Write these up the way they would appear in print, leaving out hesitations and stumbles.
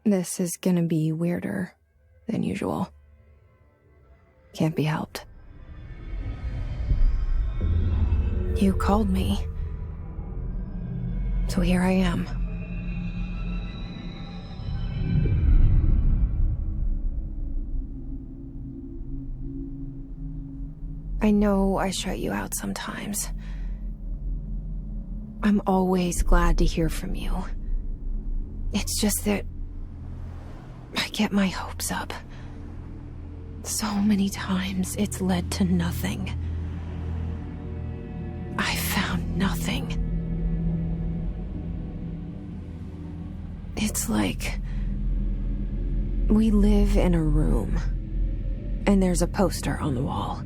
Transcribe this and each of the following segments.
This is gonna be weirder than usual. Can't be helped. You called me. So here I am. I know I shut you out sometimes. I'm always glad to hear from you. It's just that I get my hopes up. So many times it's led to nothing. I found nothing. It's like we live in a room, and there's a poster on the wall.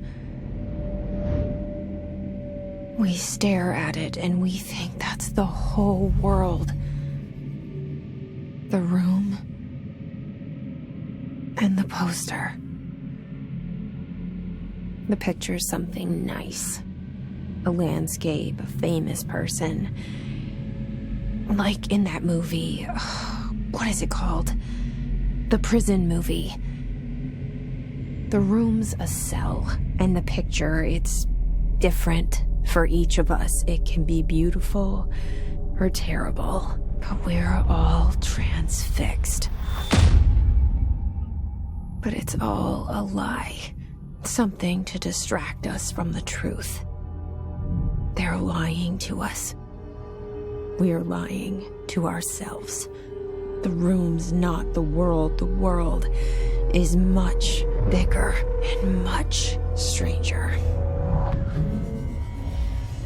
We stare at it and we think that's the whole world. The room and the poster. The picture's something nice. A landscape, a famous person. Like in that movie, what is it called? The prison movie. The room's a cell, and the picture, it's different for each of us. It can be beautiful or terrible, but we're all transfixed. But it's all a lie. Something to distract us from the truth. They're lying to us. We're lying to ourselves. The room's not the world. The world is much bigger and much stranger.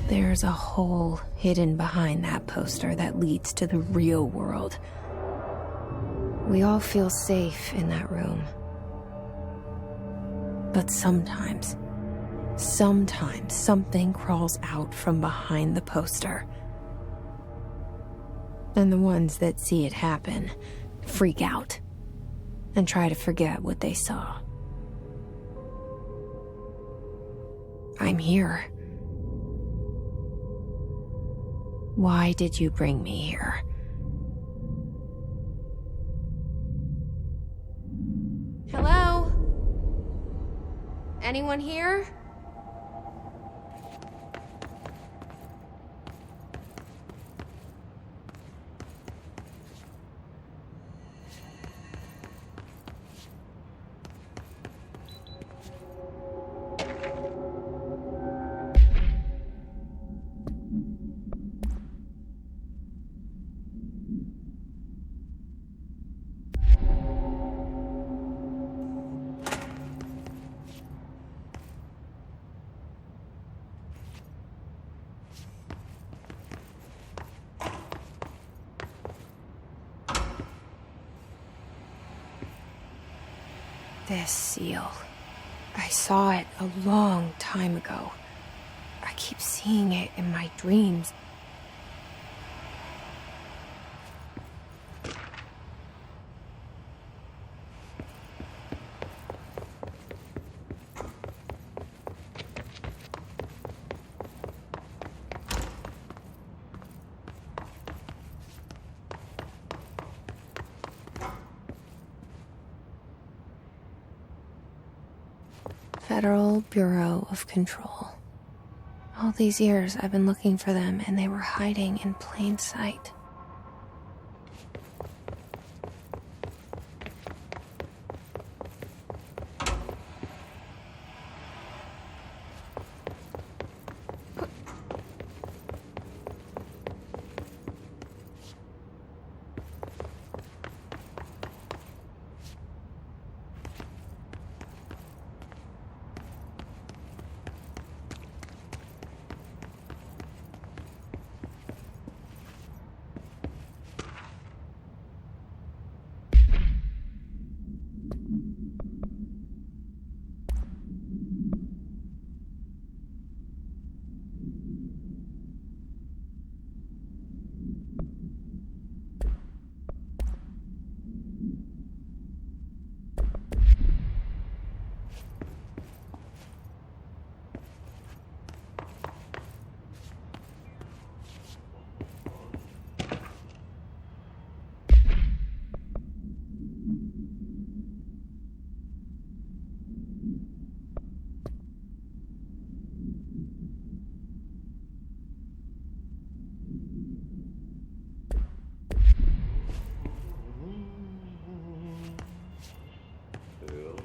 There's a hole hidden behind that poster that leads to the real world. We all feel safe in that room. But sometimes something crawls out from behind the poster. And the ones that see it happen freak out and try to forget what they saw. I'm here. Why did you bring me here? Hello? Anyone here? This seal. I saw it a long time ago. I keep seeing it in my dreams. Federal Bureau of Control. All these years I've been looking for them, and they were hiding in plain sight.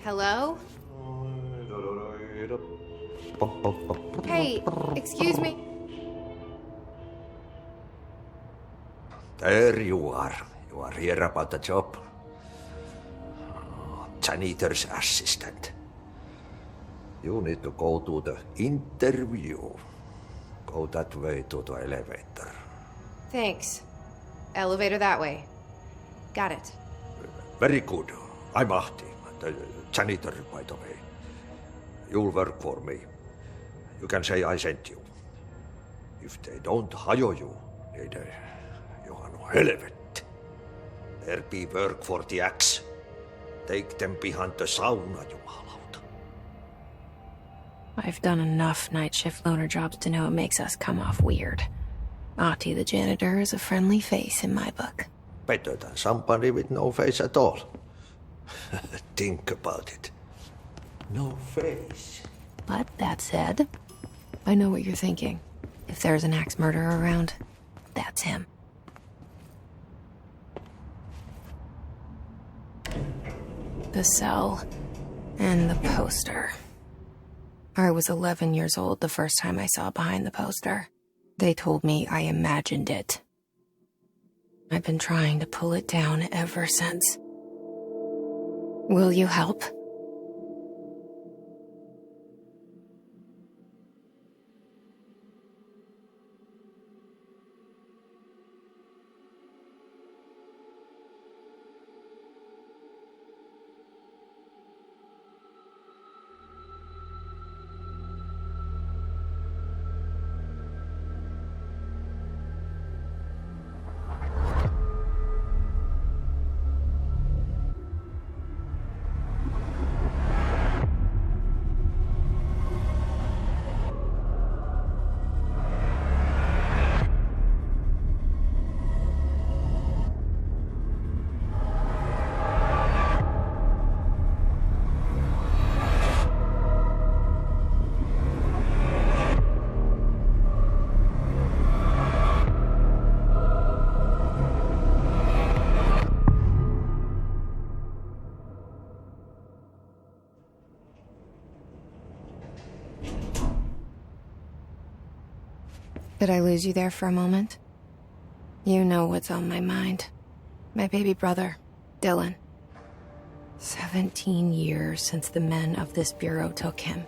Hello? Hey, excuse me. There you are. You are here about the job. Janitor's assistant. You need to go to the interview. Go that way to the elevator. Thanks. Elevator that way. Got it. Very good. I'm Ahti, the janitor, by the way. You'll work for me. You can say I sent you. If they don't hire you, niin Johan on helvet. There be work for the axe. Take them behind the sauna, jumalauta. I've done enough night shift loner jobs to know it makes us come off weird. Ahti the janitor is a friendly face in my book. Better than somebody with no face at all. Think about it. No face. But that said, I know what you're thinking. If there's an axe murderer around, that's him. The cell and the poster. I was 11 years old the first time I saw behind the poster. They told me I imagined it. I've been trying to pull it down ever since. Will you help? Did I lose you there for a moment? You know what's on my mind. My baby brother, Dylan. 17 years since the men of this bureau took him.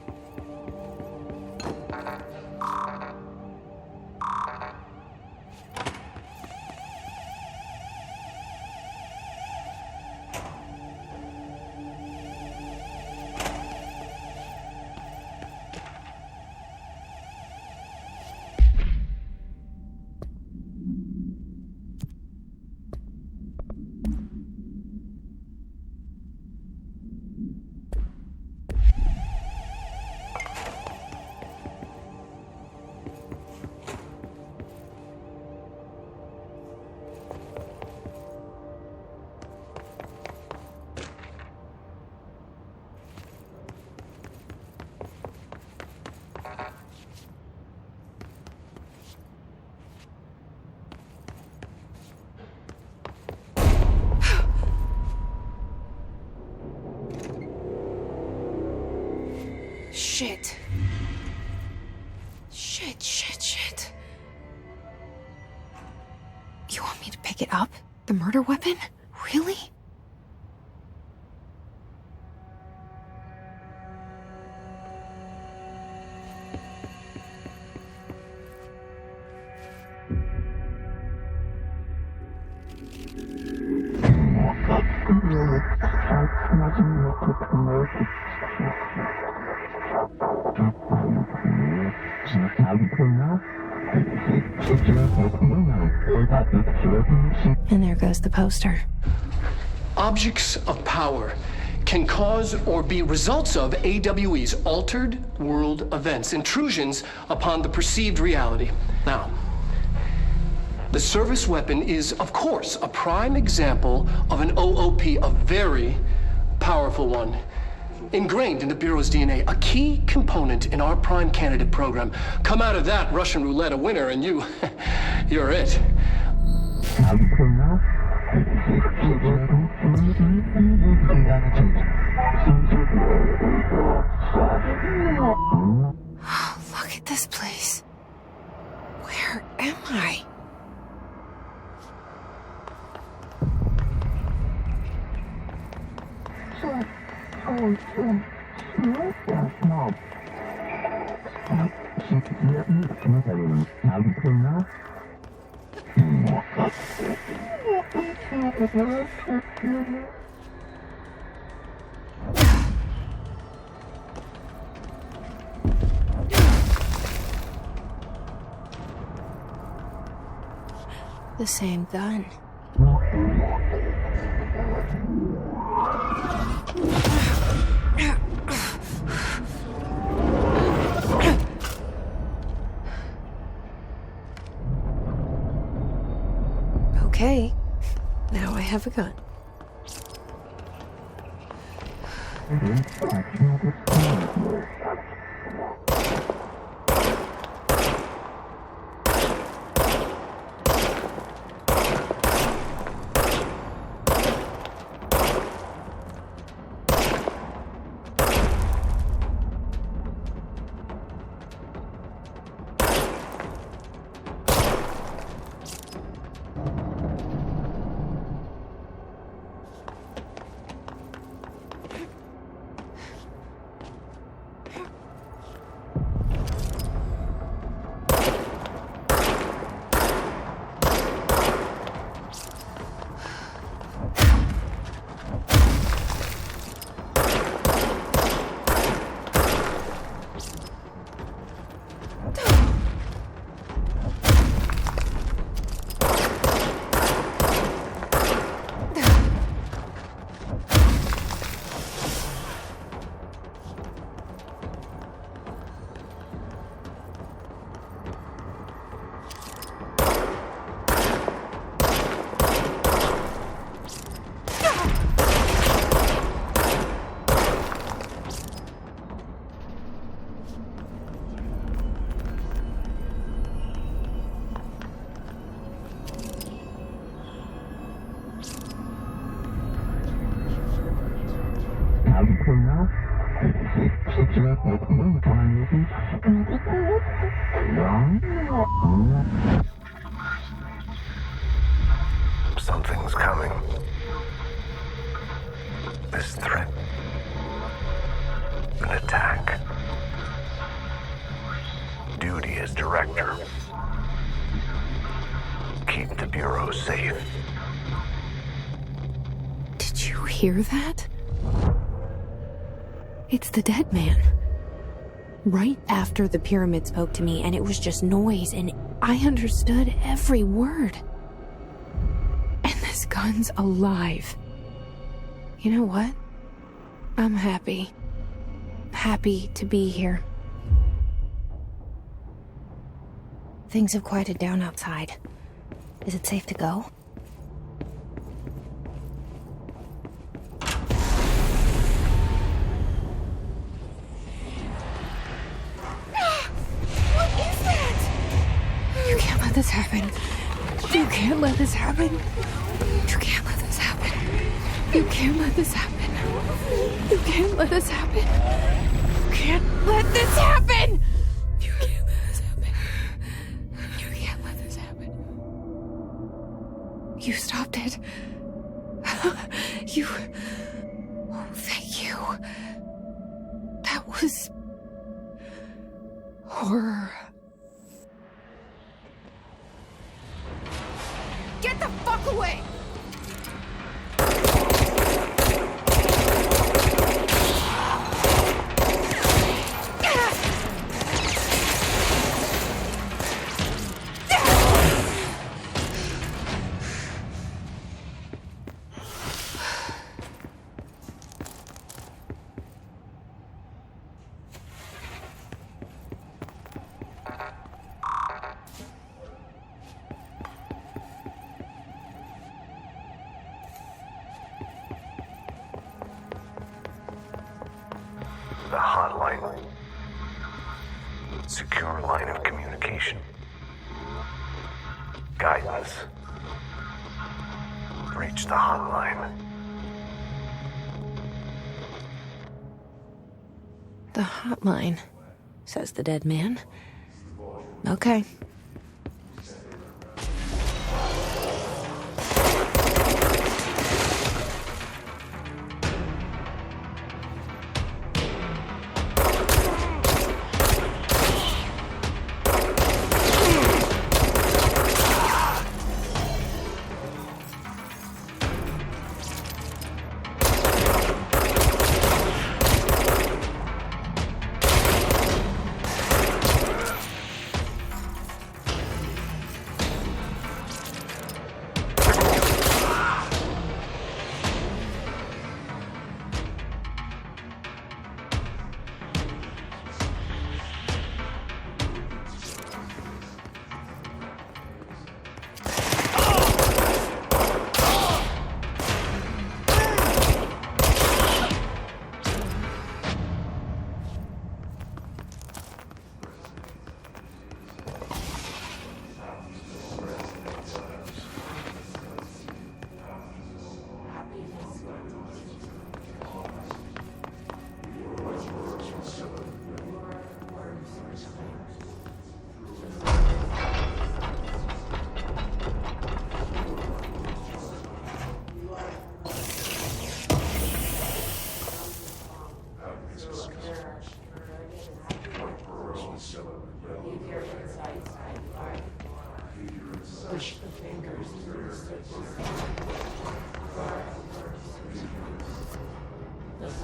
Shit. Shit. You want me to pick it up? The murder weapon? Really? And there goes the poster. Objects of power can cause or be results of AWE's altered world events, intrusions upon the perceived reality. Now, the service weapon is, of course, a prime example of an OOP, a very powerful one. Ingrained in the Bureau's DNA, a key component in our prime candidate program. Come out of that Russian roulette a winner and you're it. The same gun. Okay, now I have a gun. Something's coming. This threat. An attack. Duty as director. Keep the Bureau safe. Did you hear that? It's the dead man. Right after the pyramid spoke to me, and it was just noise, and I understood every word. And this gun's alive. You know what? I'm happy. Happy to be here. Things have quieted down outside. Is it safe to go? This happen. You can't let this happen. You can't let this happen. You can't let this happen. You can't let this happen. You can't let this happen. You can't let this happen. You can't let this happen. You stopped it. You. Oh, thank you. That was horror. Get the fuck away! The hotline. Secure line of communication. Guidance. Reach the hotline. The hotline, says the dead man. Okay.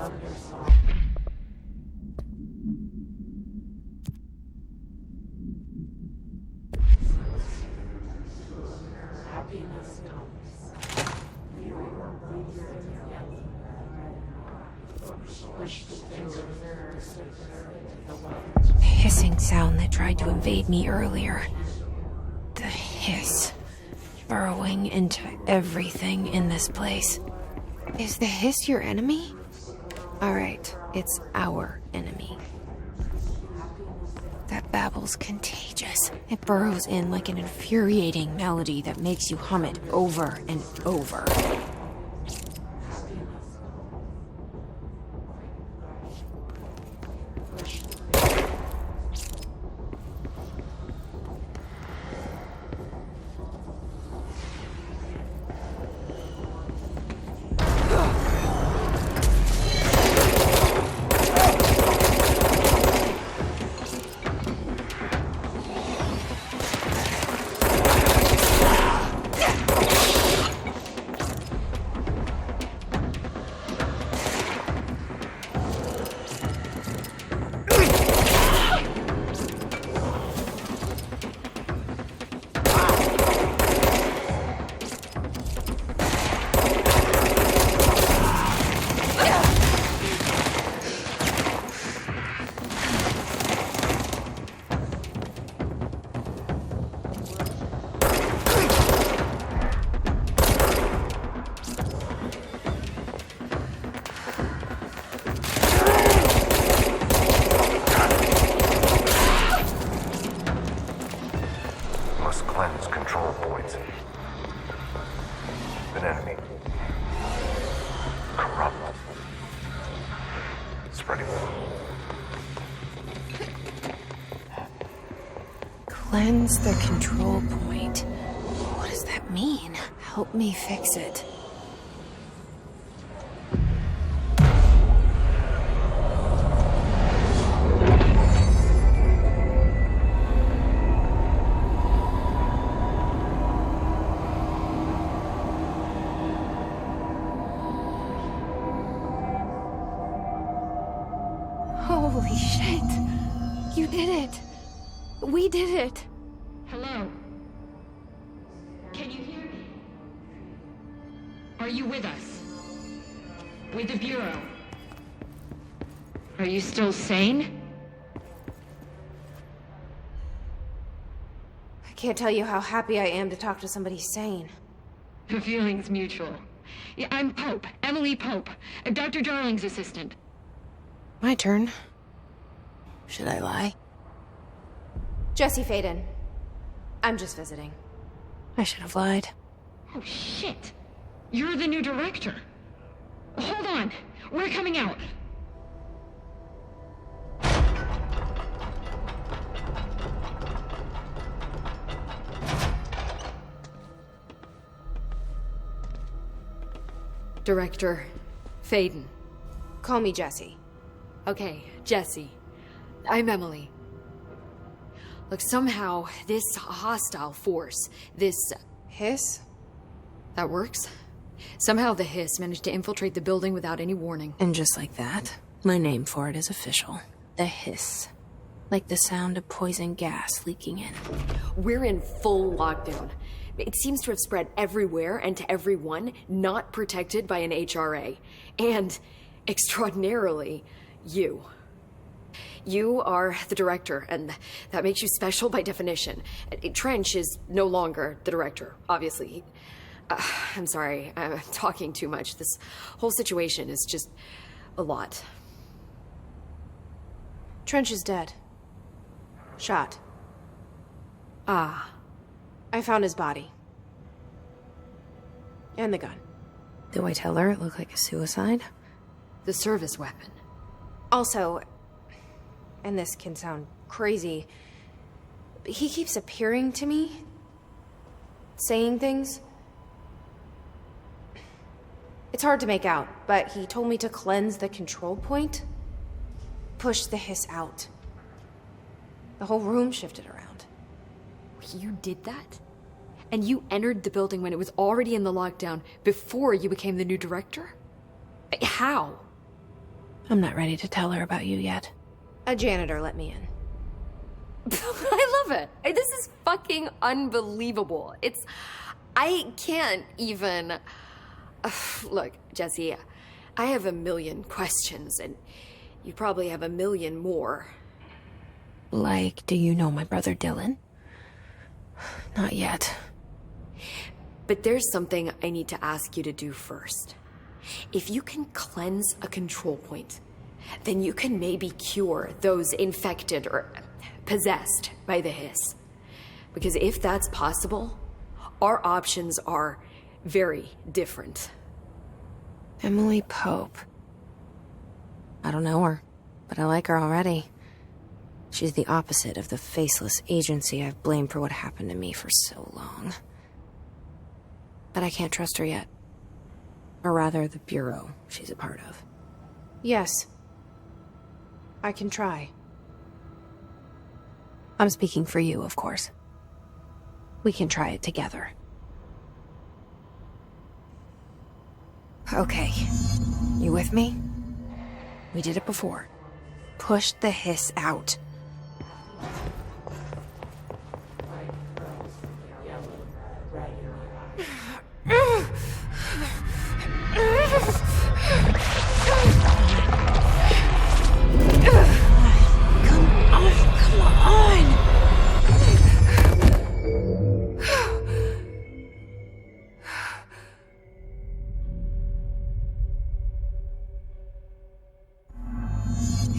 The hissing sound that tried to invade me earlier. The hiss. Burrowing into everything in this place. Is the hiss your enemy? Alright, it's our enemy. That babble's contagious. It burrows in like an infuriating melody that makes you hum it over and over. Cleanse the control point. What does that mean? Help me fix it. Holy shit! You did it! We did it! Hello? Can you hear me? Are you with us? With the Bureau? Are you still sane? I can't tell you how happy I am to talk to somebody sane. The feeling's mutual. Yeah, I'm Pope, Emily Pope, Dr. Darling's assistant. My turn. Should I lie? Jesse Faden. I'm just visiting. I should have lied. Oh, shit. You're the new director. Hold on. We're coming out. Director Faden. Call me Jesse. Okay, Jesse. I'm Emily. Look, somehow, this hostile force, this... Hiss? That works? Somehow the hiss managed to infiltrate the building without any warning. And just like that, my name for it is official. The hiss. Like the sound of poison gas leaking in. We're in full lockdown. It seems to have spread everywhere and to everyone not protected by an HRA. And, extraordinarily, you. You are the director, and that makes you special by definition. Trench is no longer the director, obviously. I'm sorry, I'm talking too much. This whole situation is just a lot. Trench is dead. Shot. Ah. I found his body. And the gun. Do I tell her it looked like a suicide? The service weapon. Also, and this can sound crazy, but he keeps appearing to me, saying things. It's hard to make out, but he told me to cleanse the control point, push the hiss out. The whole room shifted around. You did that? And you entered the building when it was already in the lockdown before you became the new director? How? I'm not ready to tell her about you yet. A janitor let me in. I love it. This is fucking unbelievable. I can't even... Look, Jesse, I have a million questions, and you probably have a million more. Like, do you know my brother Dylan? Not yet. But there's something I need to ask you to do first. If you can cleanse a control point, then you can maybe cure those infected or possessed by the hiss. Because if that's possible, our options are very different. Emily Pope. I don't know her, but I like her already. She's the opposite of the faceless agency I've blamed for what happened to me for so long. But I can't trust her yet. Or rather, the bureau she's a part of. Yes. I can try. I'm speaking for you, of course. We can try it together. Okay. You with me? We did it before. Push the hiss out.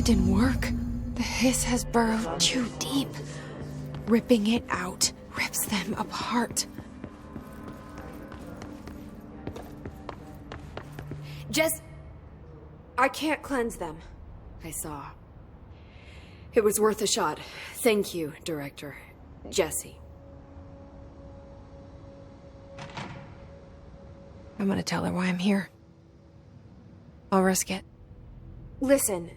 Didn't work. The hiss has burrowed too deep. Ripping it out rips them apart. I can't cleanse them. I saw. It was worth a shot. Thank you, Director. Jesse. I'm gonna tell her why I'm here. I'll risk it. Listen.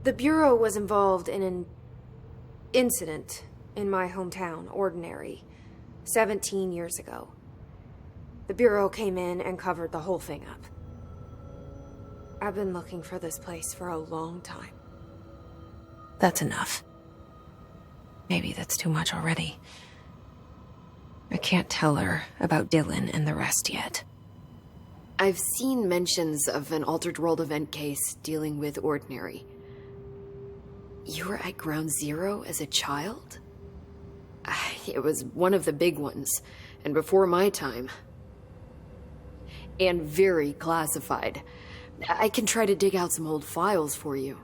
The Bureau was involved in an incident in my hometown, Ordinary, 17 years ago. The Bureau came in and covered the whole thing up. I've been looking for this place for a long time. That's enough. Maybe that's too much already. I can't tell her about Dylan and the rest yet. I've seen mentions of an Altered World event case dealing with Ordinary. You were at Ground Zero as a child? It was one of the big ones, and before my time. And very classified. I can try to dig out some old files for you.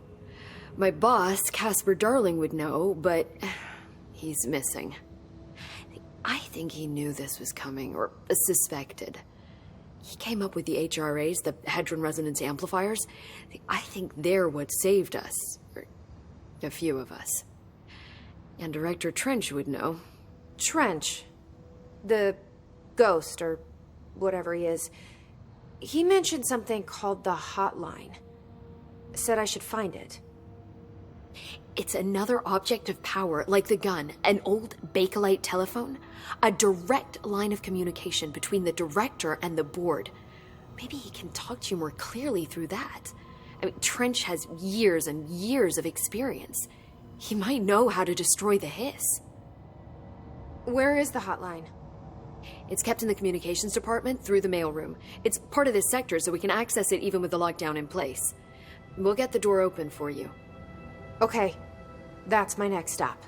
My boss, Casper Darling, would know, but he's missing. I think he knew this was coming, or suspected. He came up with the HRAs, the Hadron Resonance Amplifiers. I think they're what saved us. A few of us. And Director Trench would know. Trench? The ghost, or whatever he is. He mentioned something called the hotline. Said I should find it. It's another object of power, like the gun, an old Bakelite telephone. A direct line of communication between the director and the board. Maybe he can talk to you more clearly through that. I mean, Trench has years and years of experience. He might know how to destroy the hiss. Where is the hotline? It's kept in the communications department through the mailroom. It's part of this sector, so we can access it even with the lockdown in place. We'll get the door open for you. Okay. That's my next stop.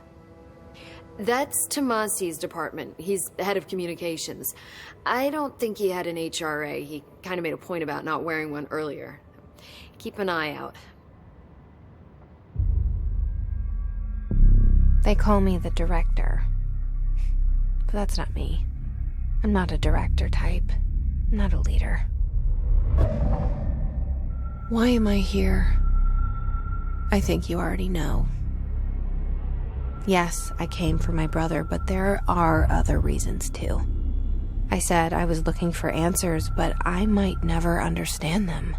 That's Tomasi's department. He's the head of communications. I don't think he had an HRA. He kind of made a point about not wearing one earlier. Keep an eye out. They call me the director. But that's not me. I'm not a director type. I'm not a leader. Why am I here? I think you already know. Yes, I came for my brother, but there are other reasons too. I said I was looking for answers, but I might never understand them.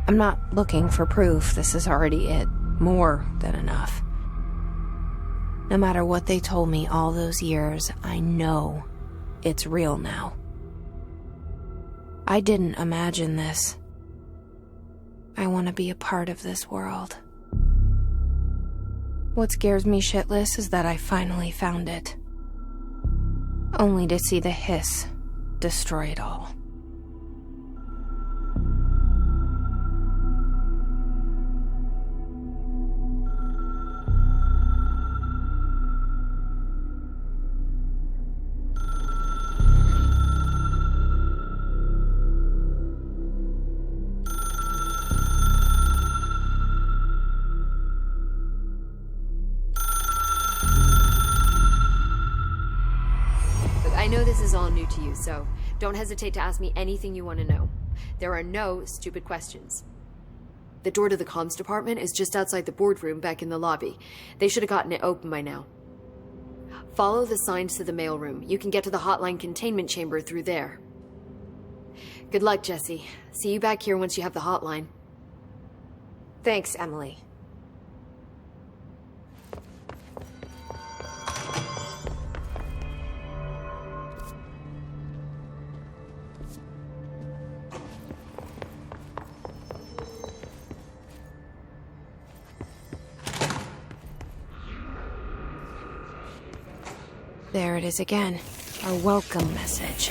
I'm not looking for proof. This is already it. More than enough. No matter what they told me all those years, I know it's real now. I didn't imagine this. I want to be a part of this world. What scares me shitless is that I finally found it. Only to see the hiss destroy it all. I know this is all new to you, so don't hesitate to ask me anything you want to know. There are no stupid questions. The door to the comms department is just outside the boardroom back in the lobby. They should have gotten it open by now. Follow the signs to the mailroom. You can get to the hotline containment chamber through there. Good luck, Jesse. See you back here once you have the hotline. Thanks, Emily. There it is again. Our welcome message.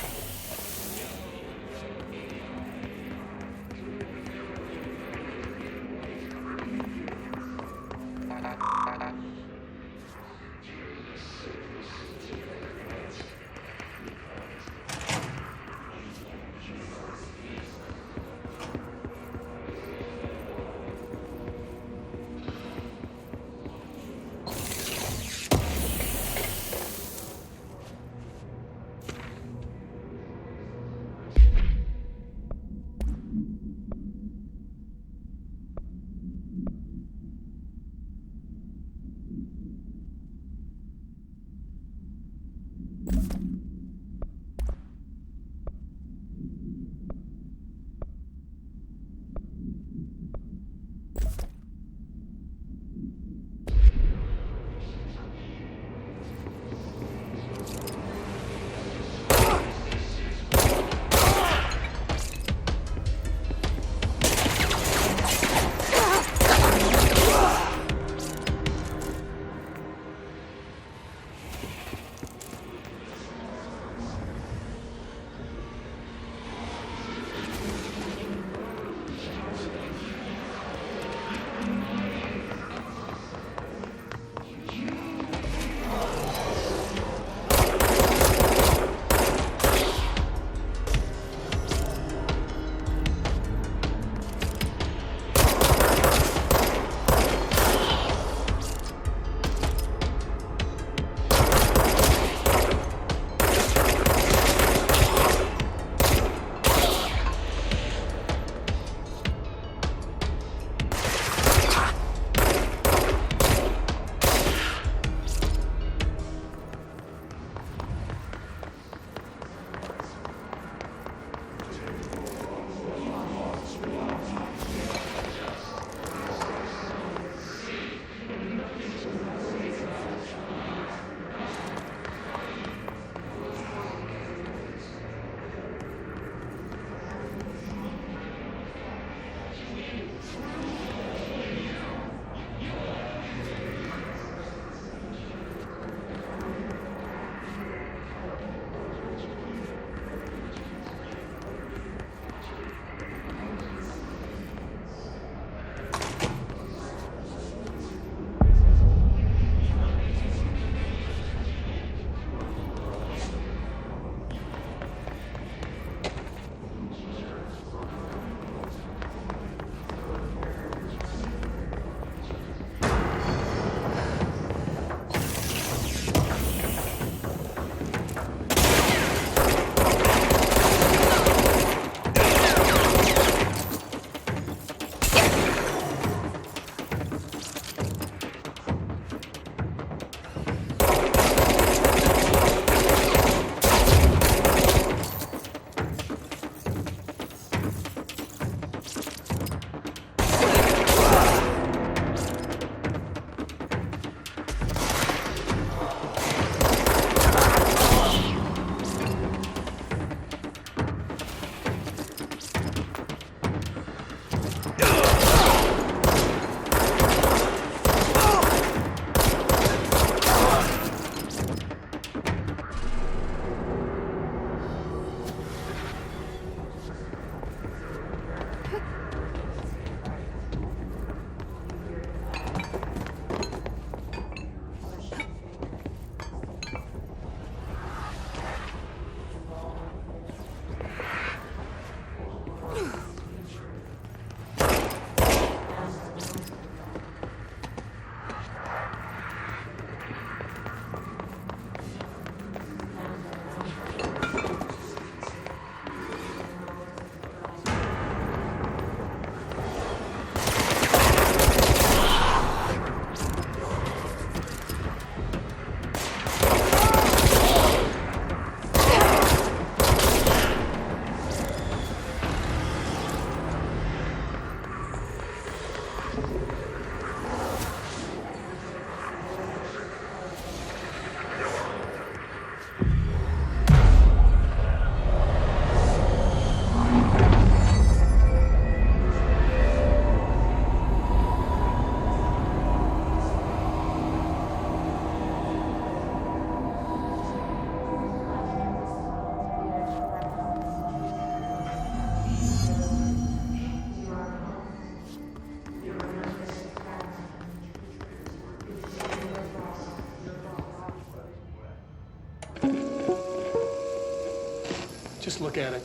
Just look at it.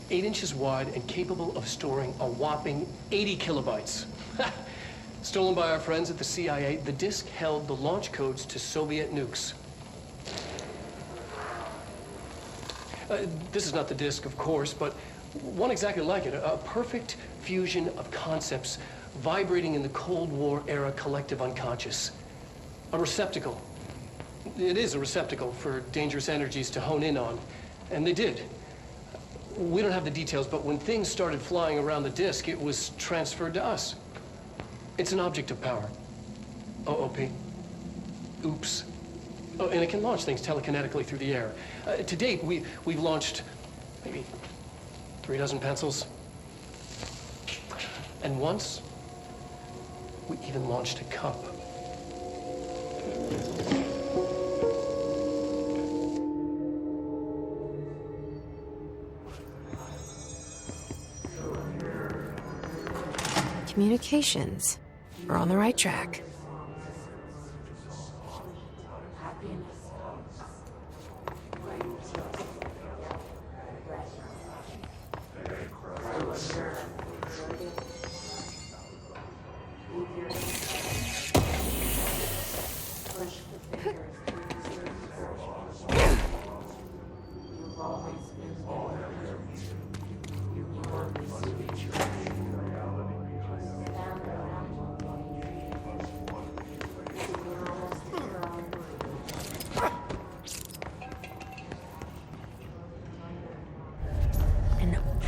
8 inches wide and capable of storing a whopping 80 kilobytes. Stolen by our friends at the CIA, the disk held the launch codes to Soviet nukes. This is not the disk, of course, but one exactly like it. A perfect fusion of concepts vibrating in the Cold War era collective unconscious. A receptacle. It is a receptacle for dangerous energies to hone in on. And they did. We don't have the details, but when things started flying around the disk, it was transferred to us. It's an object of power. OOP. Oops. Oh, and it can launch things telekinetically through the air. To date, we've launched maybe 3 dozen pencils. And once, we even launched a cup. Communications. We're on the right track.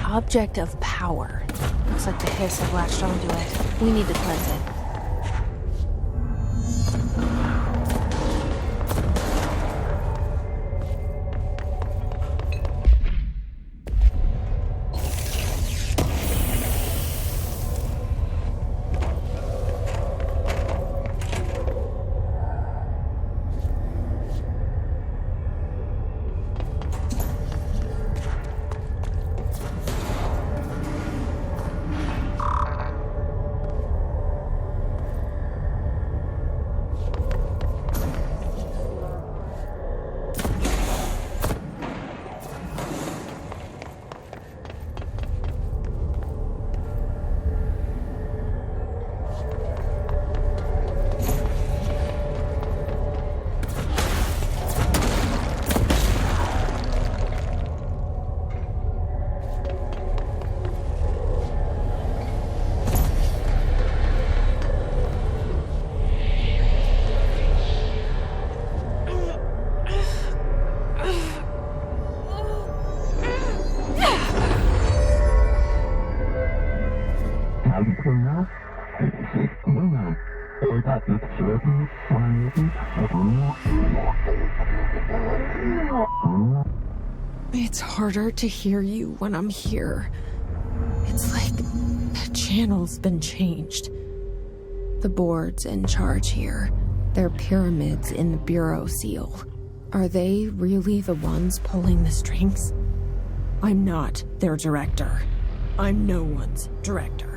Object of power. Looks like the hiss have latched onto it. We need to cleanse it. It's harder to hear you when I'm here. It's like the channel's been changed. The board's in charge here. They're pyramids in the bureau seal. Are they really the ones pulling the strings? I'm not their director. I'm no one's director.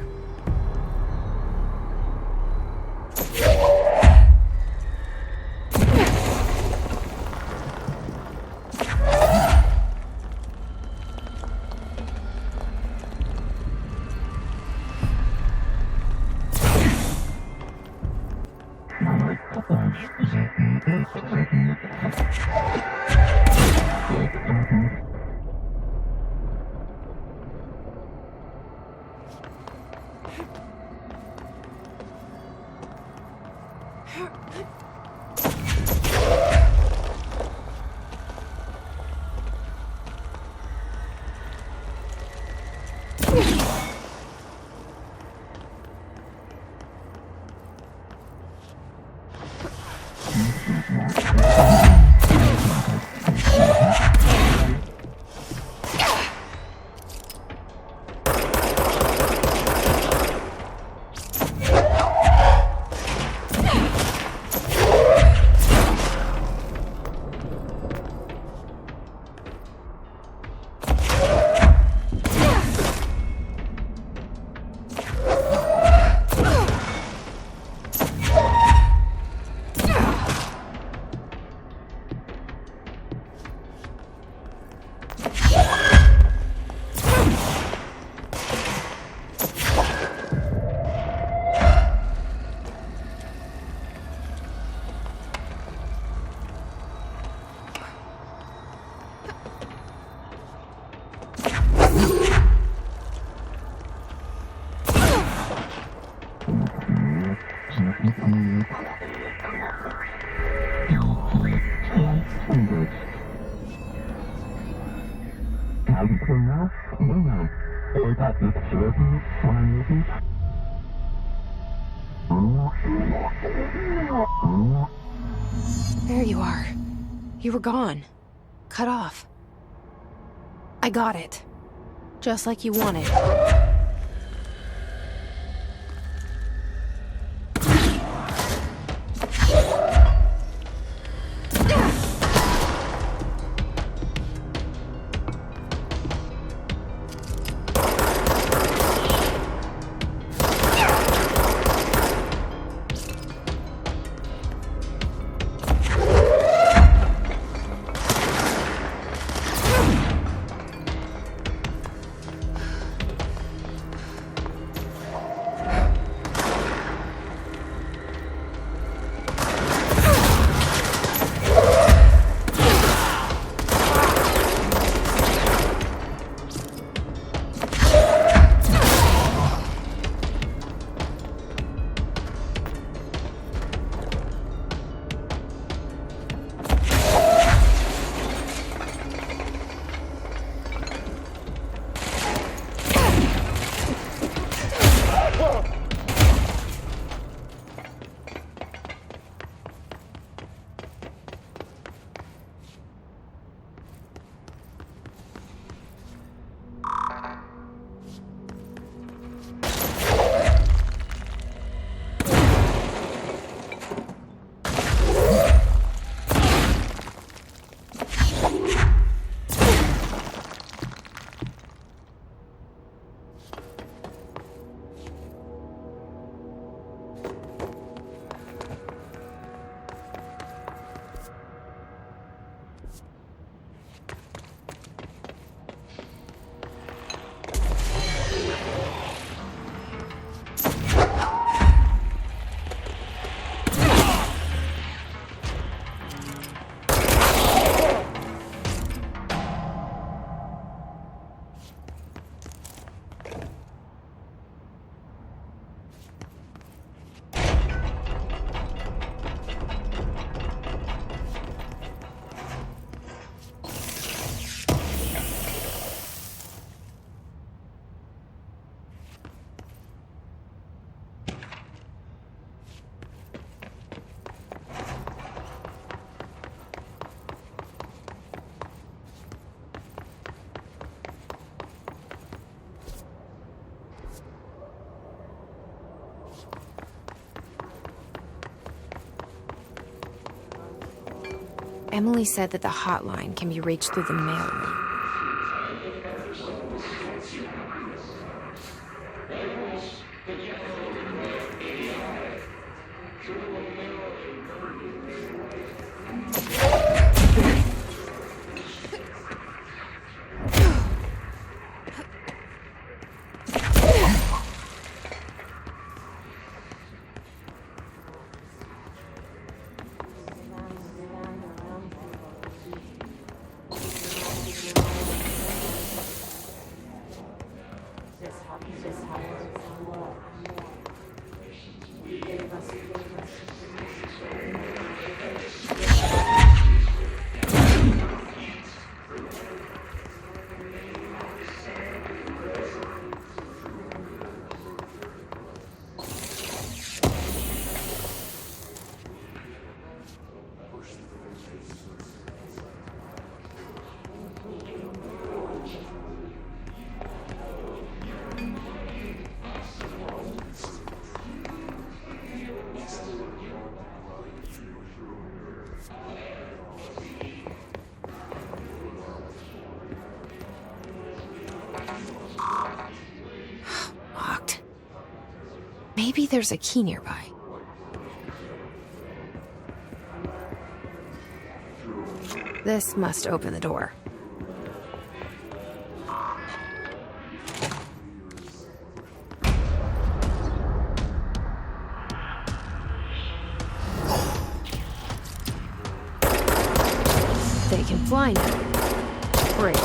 There you are. You were gone. Cut off. I got it. Just like you wanted. Emily said that the hotline can be reached through the mailroom. Maybe there's a key nearby. This must open the door. They can fly now. Great.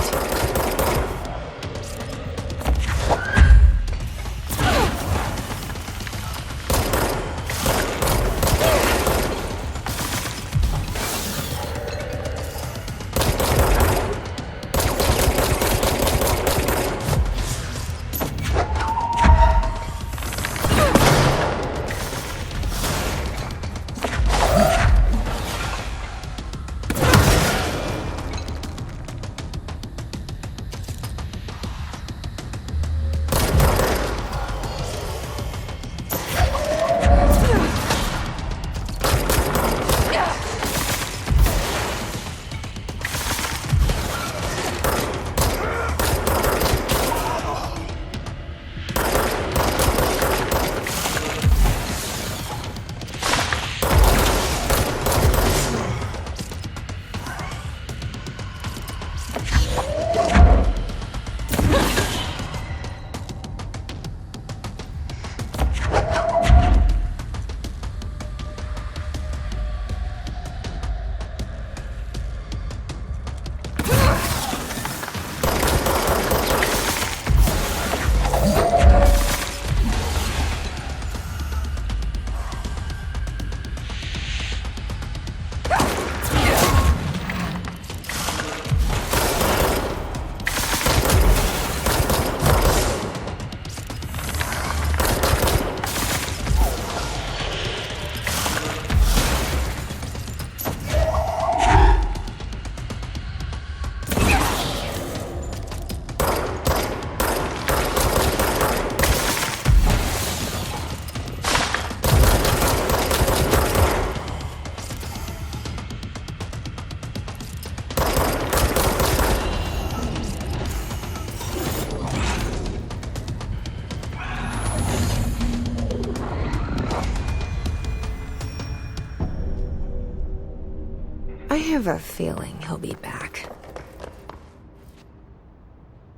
have a feeling he'll be back.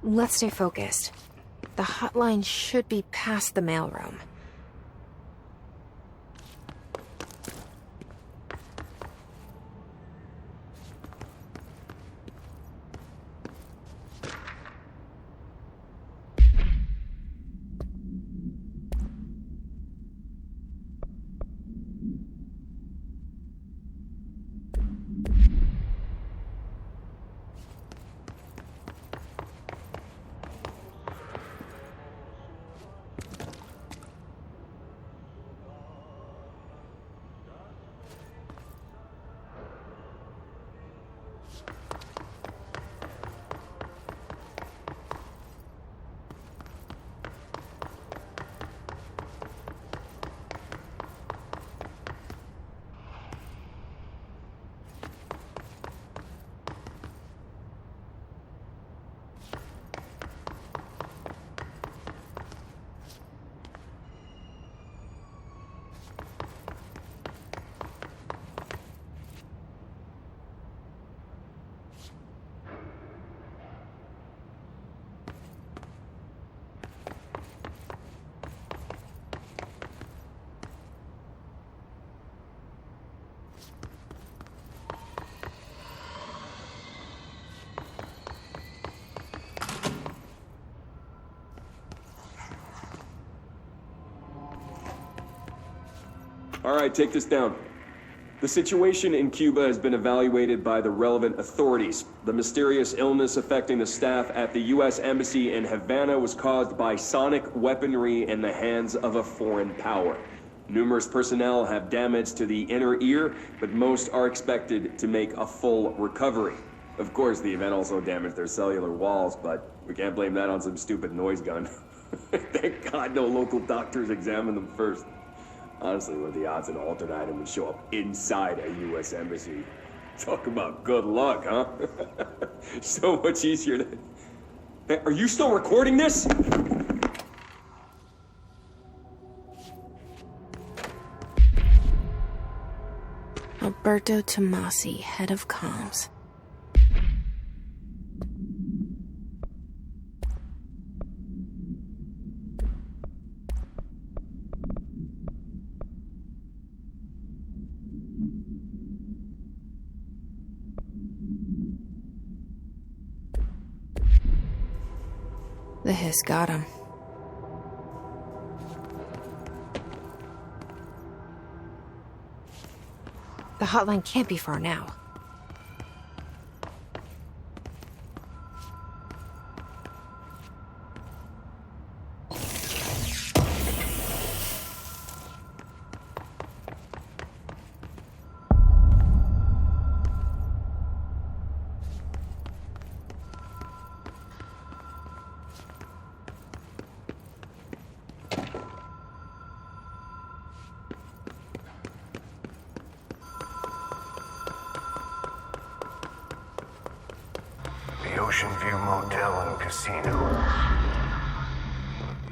Let's stay focused. The hotline should be past the mailroom. All right, take this down. The situation in Cuba has been evaluated by the relevant authorities. The mysterious illness affecting the staff at the U.S. Embassy in Havana was caused by sonic weaponry in the hands of a foreign power. Numerous personnel have damage to the inner ear, but most are expected to make a full recovery. Of course, the event also damaged their cellular walls, but we can't blame that on some stupid noise gun. Thank God no local doctors examined them first. Honestly, what are the odds an altered item would show up inside a U.S. embassy? Talk about good luck, huh? So much easier to... Hey, are you still recording this? Alberto Tomasi, head of comms. The hiss got him. The hotline can't be far now. Ocean View Motel and Casino.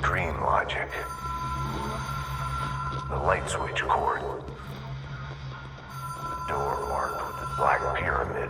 Dream Logic. The light switch cord. The door marked with the Black Pyramid.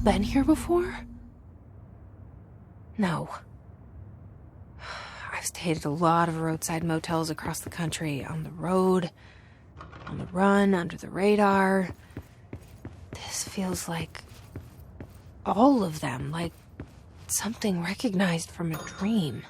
been here before? No. I've stayed at a lot of roadside motels across the country, on the road, on the run, under the radar. This feels like all of them, like something recognized from a dream.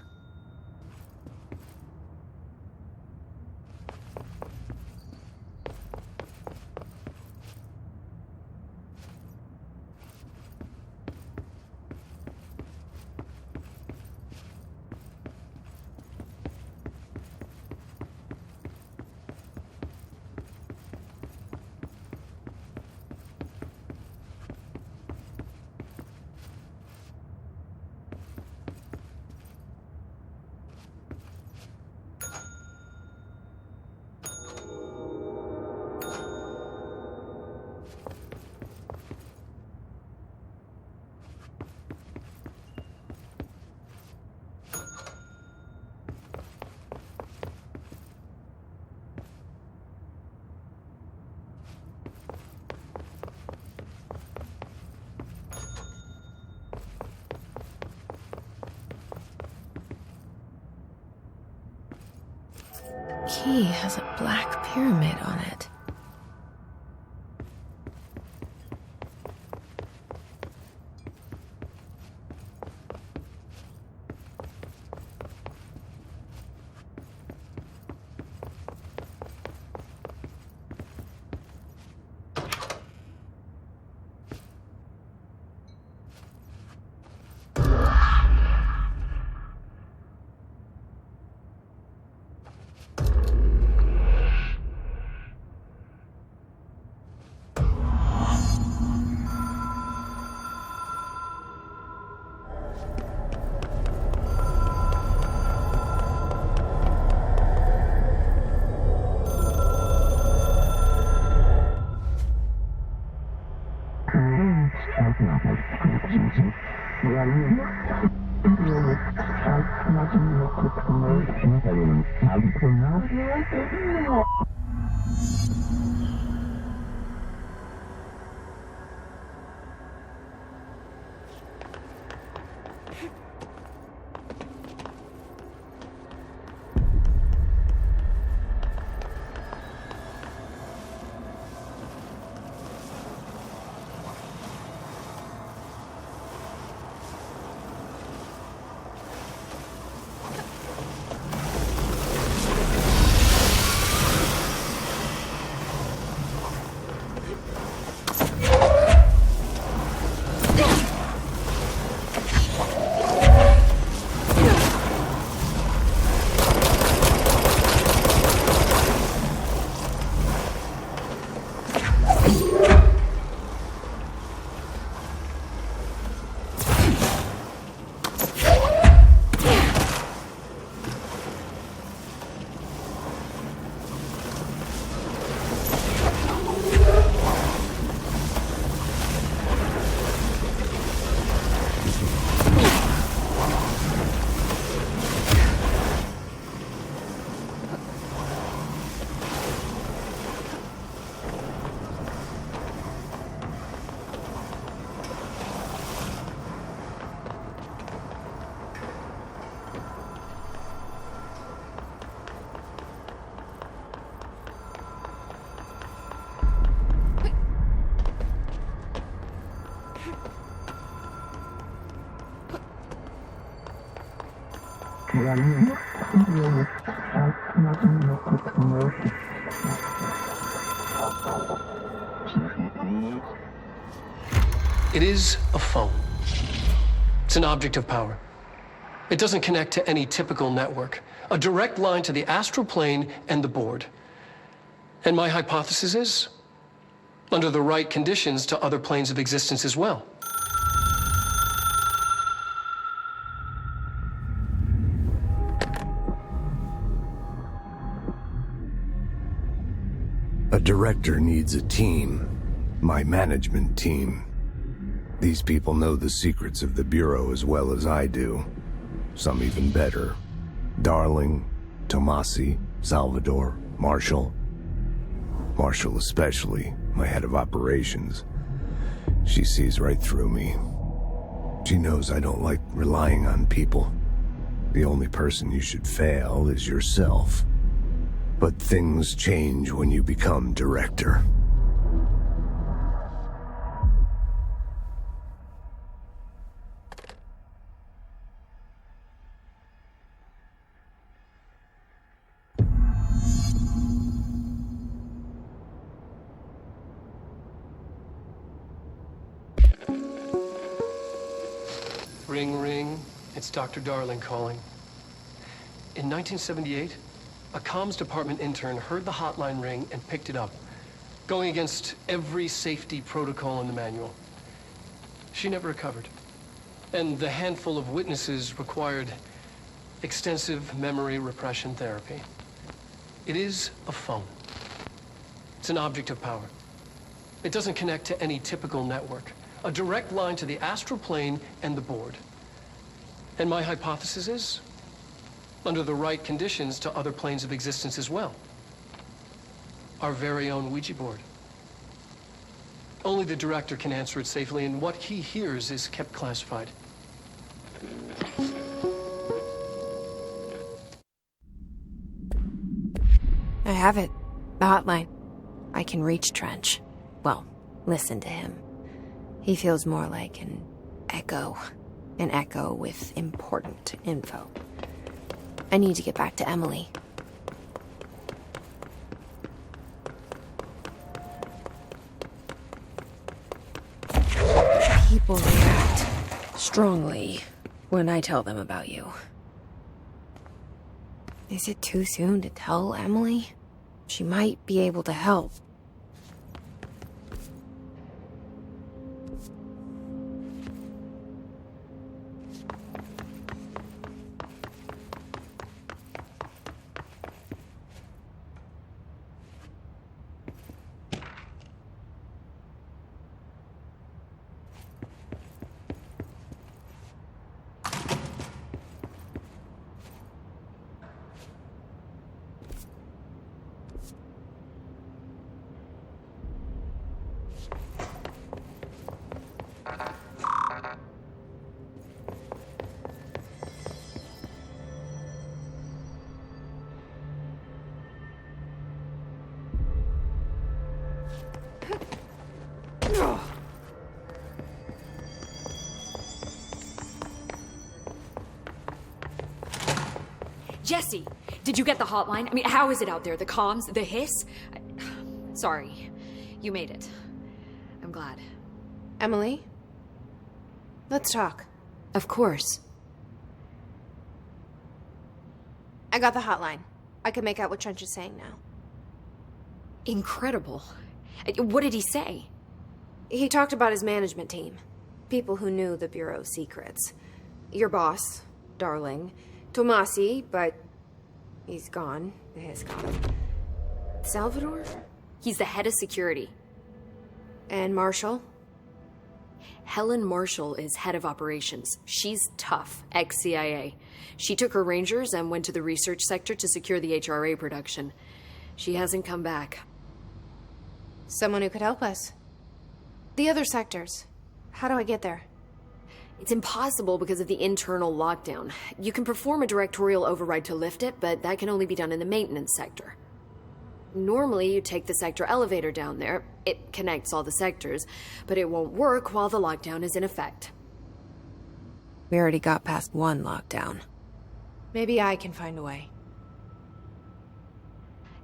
Key has a black pyramid on it. It is a phone. It's an object of power. It doesn't connect to any typical network. A direct line to the astral plane and the board. And my hypothesis is, under the right conditions, to other planes of existence as well. A director needs a team. My management team. These people know the secrets of the Bureau as well as I do. Some even better. Darling, Tomasi, Salvador, Marshall. Marshall especially, my head of operations. She sees right through me. She knows I don't like relying on people. The only person you should fail is yourself. But things change when you become director. Ring, ring. It's Dr. Darling calling. In 1978, a comms department intern heard the hotline ring and picked it up, going against every safety protocol in the manual. She never recovered. And the handful of witnesses required extensive memory repression therapy. It is a phone. It's an object of power. It doesn't connect to any typical network. A direct line to the astral plane and the board. And my hypothesis is, under the right conditions, to other planes of existence as well. Our very own Ouija board. Only the director can answer it safely, and what he hears is kept classified. I have it. The hotline. I can reach Trench. Well, listen to him. He feels more like an echo. An echo with important info. I need to get back to Emily. People react strongly when I tell them about you. Is it too soon to tell Emily? She might be able to help. Jesse, did you get the hotline? I mean, how is it out there? The comms? The hiss? Sorry. You made it. I'm glad. Emily? Let's talk. Of course. I got the hotline. I can make out what Trench is saying now. Incredible. What did he say? He talked about his management team. People who knew the Bureau's secrets. Your boss, Darling. Tomasi, but he's gone. He's gone. Salvador? He's the head of security. And Marshall? Helen Marshall is head of operations. She's tough, ex-CIA. She took her Rangers and went to the research sector to secure the HRA production. She hasn't come back. Someone who could help us. The other sectors. How do I get there? It's impossible because of the internal lockdown. You can perform a directorial override to lift it, but that can only be done in the maintenance sector. Normally, you take the sector elevator down there. It connects all the sectors, but it won't work while the lockdown is in effect. We already got past one lockdown. Maybe I can find a way.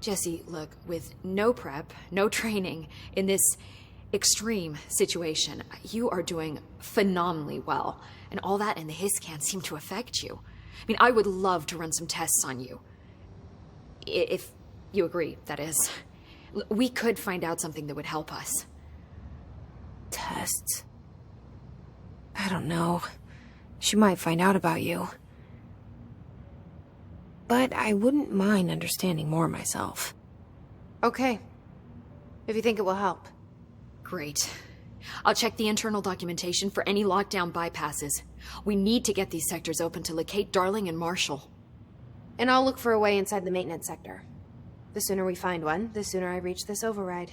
Jesse, look, with no prep, no training, in this extreme situation, you are doing phenomenally well. And all that and the hiss can't seem to affect you. I mean, I would love to run some tests on you. If you agree, that is. We could find out something that would help us. Tests? I don't know. She might find out about you. But I wouldn't mind understanding more myself. Okay. If you think it will help. Great. I'll check the internal documentation for any lockdown bypasses. We need to get these sectors open to locate Darling and Marshall. And I'll look for a way inside the maintenance sector. The sooner we find one, the sooner I reach this override.